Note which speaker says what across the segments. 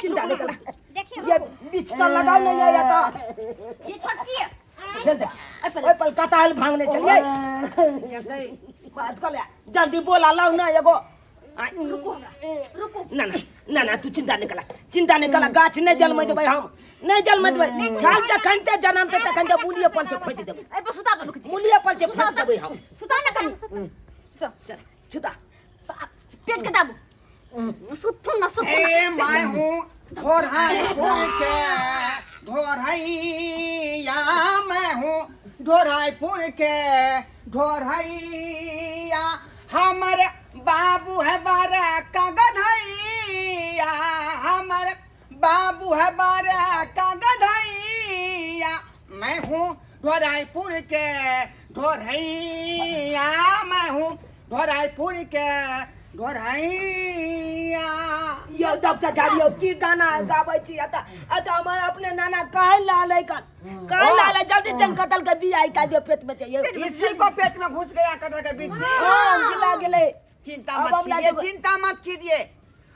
Speaker 1: चिंता नहीं कर, ये बिस्तर लगाओ नहीं ये तो
Speaker 2: ये छोटकी है
Speaker 1: जल्दी पल कताल भागने चलिए बात कर ले जल्दी बोला लाओ ना एगो
Speaker 2: रुको
Speaker 1: ना तू चिंता नहीं कला गाछ नहीं जल में देबै हम नहीं जल में देबै छाल जखन ते जन्म ते तखन ते मूलिए पर से खोज देबै
Speaker 2: ए पर सुता बस
Speaker 1: मूलिए पर से खोज देबै हम
Speaker 2: सुता ना कहीं सुता
Speaker 1: चल छुता
Speaker 2: पेट के दाबो सुतू ना
Speaker 3: ए मैं हूँ ढोरहैया मैं हूँ ढोराईपुर के ढोरहैया हमारे बाबू है बारा का गधैया हमारे बाबू है बारा का गधैया मैं हूँ ढोराईपुर के ढोरहैया मैं हूँ ढोराईपुर के ढोरहैया
Speaker 1: यो डॉक्टर साहब यो की गाना गाबै छी अता हमर अपने नाना काहे लालै कन काहे लालै जल्दी चल कटल के बियाह का दे पेट में चाहिए
Speaker 3: इसी को पेट में घुस गया कटल के बीच से
Speaker 1: हां गिला गेले
Speaker 3: चिंता मत कीजिए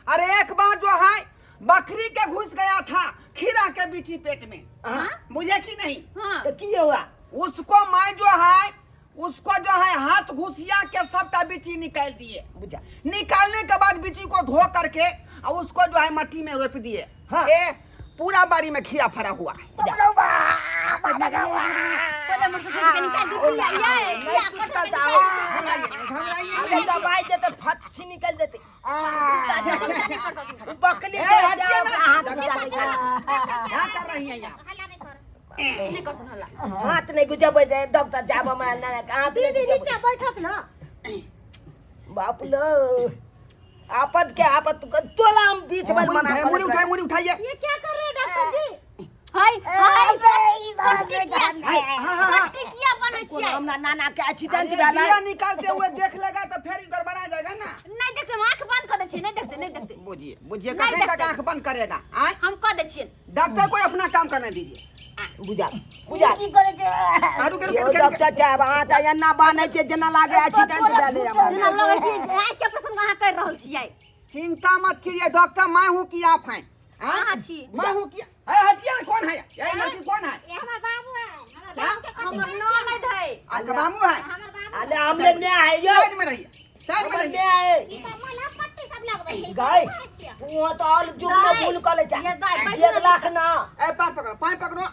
Speaker 3: अरे एक बार जो है बकरी के घुस गया था खीरा के बीची पेट में मुझे की नहीं
Speaker 1: तो की हुआ
Speaker 3: उसको मैं जो है हाथ घुसिया के सबका बीची निकाल दिए बुझा निकालने के बाद बीची को धो करके और उसको जो है मट्टी में रोप दिए ए पूरा बाड़ी में खीरा फरा हुआ है
Speaker 2: पहले मुझसे से निकाल दो या कुछ करता हो
Speaker 1: अरे दवाई दे तो फट से निकल देते बकली के हड्डियां हाथ
Speaker 3: क्या कर रही हैं यहाँ
Speaker 2: नहीं कर हल्ला
Speaker 1: हाथ नहीं गुजब दे डॉक्टर साहब हमारा नाना हाथ
Speaker 2: दीदी नीचे बैठत ना
Speaker 1: बाप लो आपद के आपद तोला हम बीच में मना
Speaker 3: मुड़ी उठाइए
Speaker 2: ये क्या कर रहे हैं डॉक्टर जी हाय टिकिया बने छिए
Speaker 1: हमरा नाना के एक्सीडेंट भेला
Speaker 3: बिया निकालते हुए देख लेगा तो फिर इधर बना जाएगा ना
Speaker 2: नहीं देखते आंख बंद कर दे छिए नहीं देखते
Speaker 3: बुझिए कहीं तक आंख बंद करेगा
Speaker 2: हम कर दे छिए
Speaker 3: डॉक्टर को अपना काम करने दीजिए
Speaker 1: बुझा
Speaker 2: की करे छे
Speaker 1: डॉक्टर साहब हाथ एना बानै छै जेना लागे एक्सीडेंट भेले
Speaker 2: जेना लगे कि आंख के ऑपरेशन कहां कर रहल छिए
Speaker 3: चिंता मत कीजिए डॉक्टर मैं हूं कि आप हैं
Speaker 2: हां छी
Speaker 3: मैं हूं कि हटिया कौन है ये लड़की कौन है
Speaker 2: ये हमार बाबू है हमर नाम नहीं धै
Speaker 3: आपका बाबू है
Speaker 1: अरे हमने ने है यो
Speaker 3: साइड में रहिए
Speaker 1: है
Speaker 2: ई त मला पट्टी सब लगबै छै
Speaker 1: गाय वो तो ऑल जुग में भूल कर ले 1 लाख ना
Speaker 3: ए पाँव पकड़ो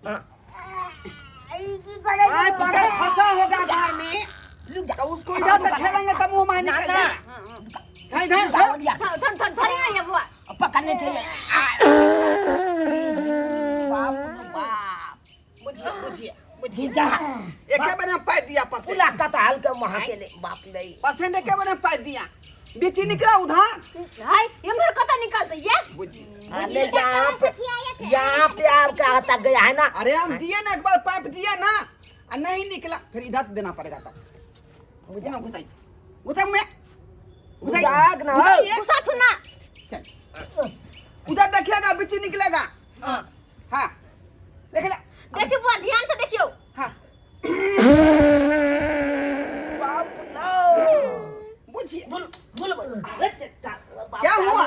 Speaker 2: की करे
Speaker 3: अगर फंसा होगा घर में तो उसको इधर से ठेलेंगे तब मुंह में निकल जाएगा धर
Speaker 2: धरी ना ये बुआ
Speaker 1: पकड़ने चाहिए बुझिए जा
Speaker 3: एक बार में पैर दिया पसेंट
Speaker 1: पूरा कताल के वहां के ले बाप ले
Speaker 3: पसेंट एक बार में पैर दिया बीची निकला उधर
Speaker 2: हाय ये मेरे कता निकालते ये
Speaker 3: बुझिए
Speaker 1: अरे यहाँ पे आपका हाथ गया है ना
Speaker 3: अरे हम दिए ना एक बार पाइप दिए ना और नहीं निकला फिर इधर से देना पड़ेगा तब मुझे ना घुसाई उधर में
Speaker 1: जाग ना
Speaker 2: घुसा थू ना
Speaker 3: चल उधर देखिएगा बीची निकलेगा हाँ
Speaker 2: देखिए बुआ ध्यान से देखियो
Speaker 3: हाँ बुझिए क्या हुआ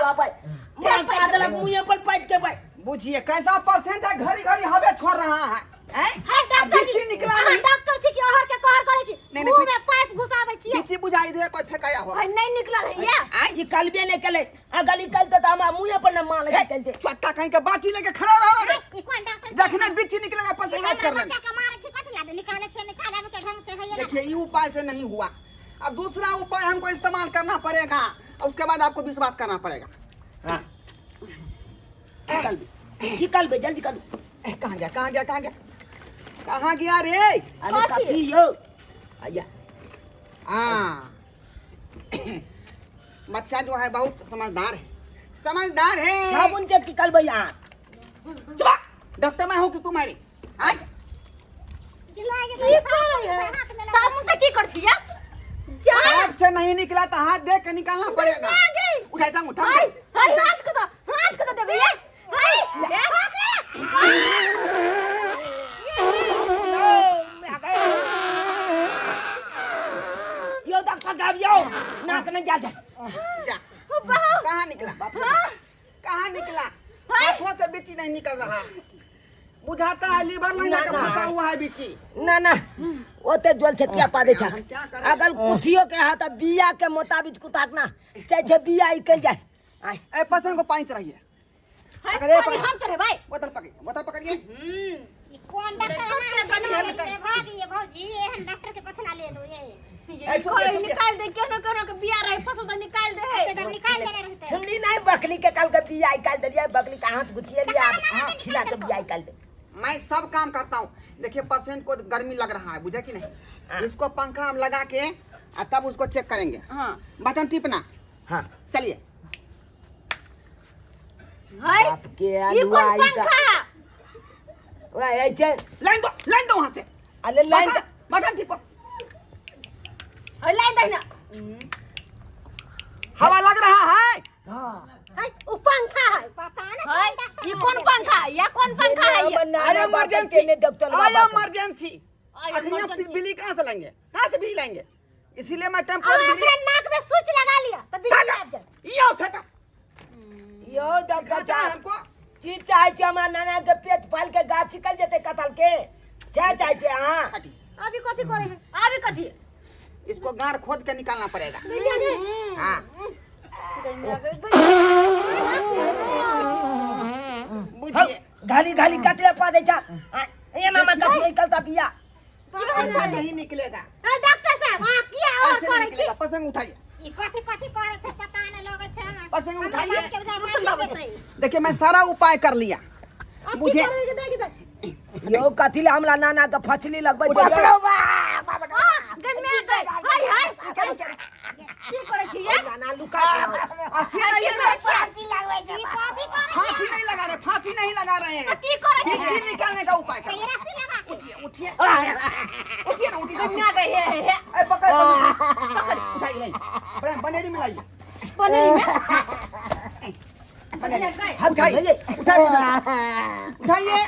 Speaker 1: मुँह पर पैट के भाई
Speaker 3: बुझिए कैसा पेशेंट है घड़ी हवे छोड़ रहा है
Speaker 2: डॉक्टर जी
Speaker 3: निकला
Speaker 2: डॉक्टर जी की ओहर के कहर करे छी मुंह में पाइप घुसावे छी
Speaker 3: बीची बुझाई दे कोई फेंकाया हो
Speaker 2: नहीं निकलल है ये
Speaker 1: ये कलबे नहीं कले गली कलते तो हम मुँह पर न मार लगे कहते
Speaker 3: चट्टा कहीं के बाटी लेके खड़ा रहो
Speaker 2: ई कोन डॉक्टर
Speaker 3: देखना बीची निकलेगा पर से काट कर लेना
Speaker 2: का मारे छी कथि लादे निकाले छे निकाले के ढंग से है ये
Speaker 3: देखिए ये उपाय से नहीं हुआ अब दूसरा उपाय हमको इस्तेमाल करना पड़ेगा और उसके बाद आपको विश्वास करना पड़ेगा
Speaker 1: हाँ निकल बे जल्दी कर
Speaker 3: कहाँ गया रे
Speaker 1: अरे कथी यो आया
Speaker 3: हाँ बच्चा जो है बहुत समझदार है
Speaker 1: साबुन से निकल बे यहाँ
Speaker 3: डॉक्टर मैं हूँ कि तुम्हारी
Speaker 2: साबुन से की करथी या
Speaker 3: हाथ से नहीं निकला तो हाथ देख के निकालना पड़ेगा उठाई टांग उठा
Speaker 2: हाथ को तो देबे ये
Speaker 1: यो डॉक्टर साहब यो नाक में जा
Speaker 3: कहाँ निकला कहाँ निकला? हाथों से बिची नहीं निकल रहा, बुझाता है लीवर लगा के फंसा हुआ है बिची।
Speaker 1: ना ना ओते जोल छतिया पा दे छा अगर कुथियो के हाथ बिया के मुताबिक कुताक ना चाहे बिया निकल जाए। आय
Speaker 3: ए पसंद को पानी चाहिए।
Speaker 2: अरे हम चले भाई
Speaker 3: बोतल पकड़िए।
Speaker 2: कौन डॉक्टर से बना भाभी ये भौजी एहन डॉक्टर के कथला ले लो ये कोई निकाल दे केनो के बिया रहे फसल तो निकाल दे है निकाल दे रहते
Speaker 1: छुली नहीं बकली के कल के बिया निकाल दे बकली का हाथ गुथिए लिया हां खिला के बिया निकाल दे।
Speaker 3: मैं सब काम करता हूँ। देखिए पेशेंट को गर्मी लग रहा है, बुझे कि नहीं? इसको पंखा हम लगा के तब उसको चेक करेंगे।
Speaker 2: हां
Speaker 3: बटन टिपना।
Speaker 1: हां
Speaker 3: चलिए।
Speaker 2: हाय
Speaker 1: आपके
Speaker 2: ये कौन पंखा
Speaker 1: ओए ऐसे
Speaker 3: लाइन दो वहां से।
Speaker 1: अरे लाइन
Speaker 3: बटन टिपो।
Speaker 2: हाय लाइन देना
Speaker 3: हवा लग रहा है।
Speaker 1: हां
Speaker 2: हाय वो पंखा है पता ना हाय ये कौन पंखा है? ये कौन पंखा है? ये
Speaker 3: आई इमरजेंसी
Speaker 1: ने डॉक्टर
Speaker 3: आई
Speaker 1: बाबा
Speaker 3: इमरजेंसी।
Speaker 2: emergency।
Speaker 3: बिजली कहाँ से लाएंगे? कहाँ से बिजली लाएंगे? इसीलिए मैं टेम्पोररी
Speaker 2: आपने नाक में स्विच लगा लिया तब बिजली आ जाए।
Speaker 3: यो सेटअप
Speaker 1: यो डॉक्टर
Speaker 3: क्या है हमको?
Speaker 1: चीज चाहे हमारा नाना के पेट फाल के गाछ निकल जते कतल के चाहे हां
Speaker 3: हटी।
Speaker 2: अभी कथी करे है? अभी कथी
Speaker 3: इसको गार खोद के निकालना पड़ेगा। हाँ बुझिए।
Speaker 1: गाली गाली काटे पा दे जा ये मामा का निकलता बिया
Speaker 3: ऐसा नहीं निकलेगा।
Speaker 2: डॉक्टर साहब आप क्या और
Speaker 3: ऐसे
Speaker 2: करे
Speaker 3: नहीं
Speaker 2: छी?
Speaker 3: निकलेगा। पसंग उठाइए।
Speaker 2: ई कथी करे छै पता नहीं लगे छै।
Speaker 3: पसंग उठाइए।
Speaker 2: उठाइए
Speaker 3: देखिए मैं सारा उपाय कर लिया। बुझे
Speaker 1: यो कथिला हमला नाना का फसली लगबै छै
Speaker 2: गन्ने गई हाय हाय की करे छी ये?
Speaker 1: नाना लुका
Speaker 3: अच्छी नहीं है ना?
Speaker 2: फांसी लगबै छै कथी करे
Speaker 3: फांसी नहीं लगा रहे, फांसी नहीं लगा रहे हैं।
Speaker 2: की करे छी?
Speaker 3: बिजली निकालने का उपाय कर।
Speaker 2: रस्सी लगा के
Speaker 3: उठिए उठिए उठिए ना उठिए।
Speaker 2: गन्ने गई है
Speaker 3: ए पकड़ उठाइए नहीं बनेरी में लाइए।
Speaker 2: बनेरी में
Speaker 3: बनेरी
Speaker 1: हाथ
Speaker 3: उठाइए
Speaker 1: ले
Speaker 3: उठाइए उठाइए।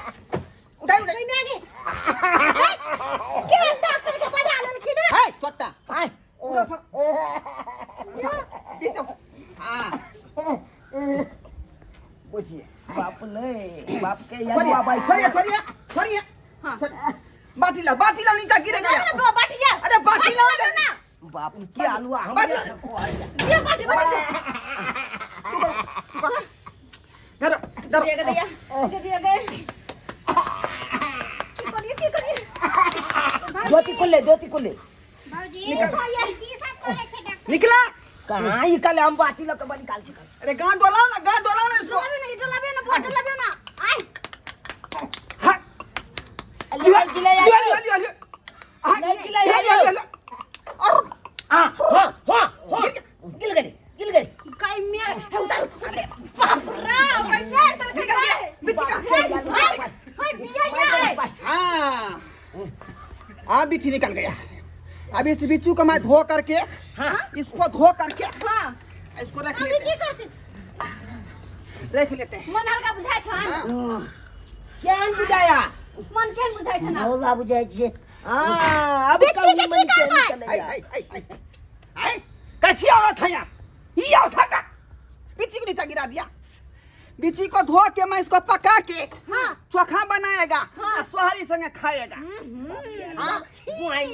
Speaker 2: गन्ने गई क्यों डॉक्टर के बजा लो कि ना
Speaker 3: है छोटा
Speaker 1: आय
Speaker 3: हाँ
Speaker 1: बुझिए बाप ने बाप के
Speaker 3: छोड़िए
Speaker 1: या भाई
Speaker 3: छोड़िए छोड़िए छोड़िए। बाटी लाओ नीचे गिरेगा।
Speaker 2: ना बाटी जा
Speaker 3: अरे बाटी लाओ
Speaker 2: ना
Speaker 1: बाप के आलूआ हमरे छको आया
Speaker 2: ये बाटी
Speaker 3: धरो धरो।
Speaker 2: दे दिया गए की करिए
Speaker 1: ज्योति को ले
Speaker 2: भौजी
Speaker 3: निकल।
Speaker 2: ये की सब करे छै डॉक्टर?
Speaker 3: निकला।
Speaker 1: कहां निकले हम बाती लग के निकाल छी
Speaker 3: अरे गांड डोलाओ ना इसको।
Speaker 2: डोलाबे ना आई
Speaker 1: ले गिले
Speaker 3: लिया
Speaker 1: गिल गई
Speaker 2: कई में है उतार बाप रे कैसे अंदर के गए हाय बिया ये
Speaker 3: हाँ अब बिच्छू निकल गया। अब इस बिच्छू को मैं धो करके इसको धो करके
Speaker 2: हां
Speaker 3: इसको रख
Speaker 2: अभी
Speaker 3: लेते
Speaker 2: की करते
Speaker 3: रख लेते हैं।
Speaker 2: मन हल्का बुझाय छ
Speaker 1: केहन बुझाया
Speaker 2: मन केन बुझाय छ ना
Speaker 1: होला बुझाय छै हां अब
Speaker 2: बिच्छू के की करबै?
Speaker 3: आई कैसी औरत है ये औरत बिच्छी को नीचे गिरा दिया। बिच्छी को धो के मैं इसको पका के
Speaker 2: हां
Speaker 3: चोखा बनाएगा और सोहरी संगे खाएगा।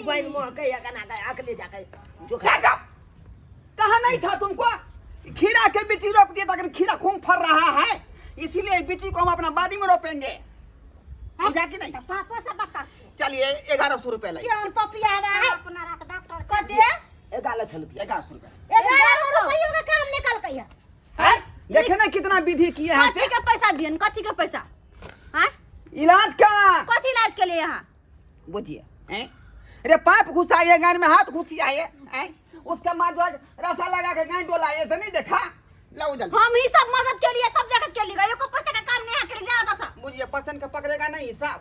Speaker 1: गोइन मोह के या कना का अकले जाके जो
Speaker 3: कहा नहीं था तुमको? खीरा के बिच्छी रोप दिया था, खीरा खूब फर रहा है इसीलिए बिच्छी को हम अपना बाड़ी में रोपेंगे। बुझा कि नहीं?
Speaker 2: पापा से बता छी
Speaker 3: चलिए 1100 रुपए लाइए।
Speaker 2: केन पपिया है अपना रात डॉक्टर कते
Speaker 1: 1100 रुपया
Speaker 3: 1100 रुपए
Speaker 2: 1100 रुपया का काम निकल के
Speaker 3: है। देखे ना कितना विधि किए हैं
Speaker 2: कथी के पैसा दियन कथी के पैसा हां
Speaker 3: इलाज का।
Speaker 2: कथी इलाज के लिए यहां
Speaker 3: बुझिए हैं? अरे पाइप घुसाइए गान में, हाथ घुसियाइए हैं? उसके बाद जो रसा लगा के गाय डोलाइए से नहीं देखा? लाओ जल्दी।
Speaker 2: हम ही सब मदद के लिए तब जाकर के लिए गए को पैसा का काम नहीं है के लिए ज्यादा सा
Speaker 3: बुझिए पर्सन का पकड़ेगा नहीं हिसाब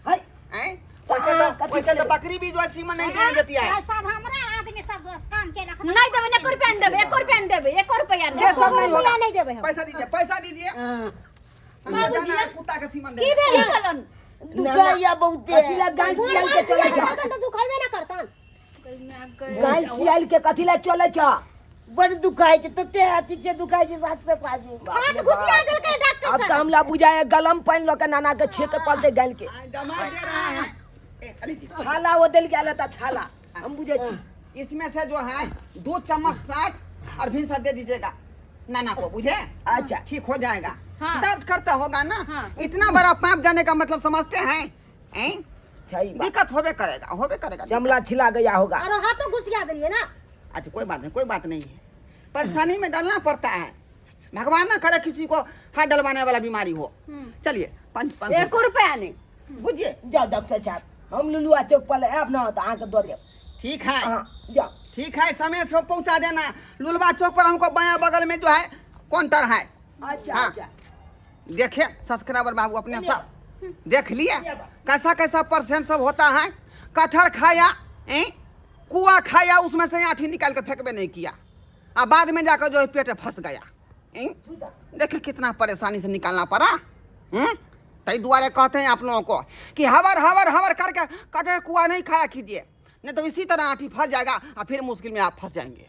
Speaker 1: है
Speaker 3: हैं? पैसे तो बकरी भी जो है सीमा नहीं देने देती है।
Speaker 2: सब हमरा आदमी सब काम के रख नहीं देबे 1 रुपया नहीं देबे 1 रुपया नहीं देबे 1 रुपया
Speaker 3: ये सब नहीं होगा।
Speaker 2: नहीं देबे हम
Speaker 3: पैसा दीजिए
Speaker 1: हां
Speaker 3: जाना है कुत्ता का सीमन
Speaker 2: की
Speaker 3: दे।
Speaker 2: भेल कलन
Speaker 1: दुखाया बहुते कथिला गाय चियाल के चले जा
Speaker 2: तो दुखाइबे ना करतन
Speaker 1: गाय चियाल के कथिला चले छ बड़ दुखाई छे तते हाथी छे दुखाई छे 7 से 5 दिन
Speaker 2: हाथ घुसिया देलकै डॉक्टर
Speaker 1: अब तो हमला बुझाए गलम पानी लो के नाना के छेक पलते गाल के
Speaker 3: दमा दे रहा है अली जी
Speaker 1: छाला वो दिल गेल त छाला हम बुझे छी
Speaker 3: इसमें से जो है 2 चम्मच साठ और भी दे दीजिएगा नाना को बुझे
Speaker 1: अच्छा
Speaker 3: ठीक हो जाएगा
Speaker 2: हाँ।
Speaker 3: दर्द करता होगा ना
Speaker 2: हाँ।
Speaker 3: इतना बड़ा पाइप जाने का मतलब समझते हैं हैं?
Speaker 1: सही बात
Speaker 3: दिक्कत होबे करेगा
Speaker 1: जमला छिला गया होगा
Speaker 2: और हाथों घुसिया दिलिए ना
Speaker 3: अच्छा कोई बात नहीं है परेशानी में डालना पड़ता है भगवान ना करे किसी को हाथ डलवाने वाला बीमारी हो चलिए 5
Speaker 2: रुपया नहीं
Speaker 3: बुझिए
Speaker 1: जाओ डॉक्टर साहब हम लुलुआ चौक पर ऐब ना तो आके दो दे
Speaker 3: ठीक है
Speaker 1: हां जाओ
Speaker 3: ठीक है समय से पहुंचा देना लुलवा चौक पर हमको बाया बगल में जो है काउंटर है
Speaker 1: अच्छा
Speaker 3: हाँ।
Speaker 1: अच्छा
Speaker 3: देखिए सब्सक्राइबर बाबू अपने सब देख लिए कैसा परसेंट सब होता है कटहर खाया कुआ खाया उसमें से आठी निकाल के फेंकबे नहीं किया और बाद में जाकर जो है पेट फंस गया देखिए कितना परेशानी से निकालना पड़ा तई दुआरे कहते हैं आप लोगों को कि हवर करके कटहर कुआ नहीं खाया कीजिए नहीं तो इसी तरह आठी फंस जाएगा और फिर मुश्किल में आप फंस जाएंगे।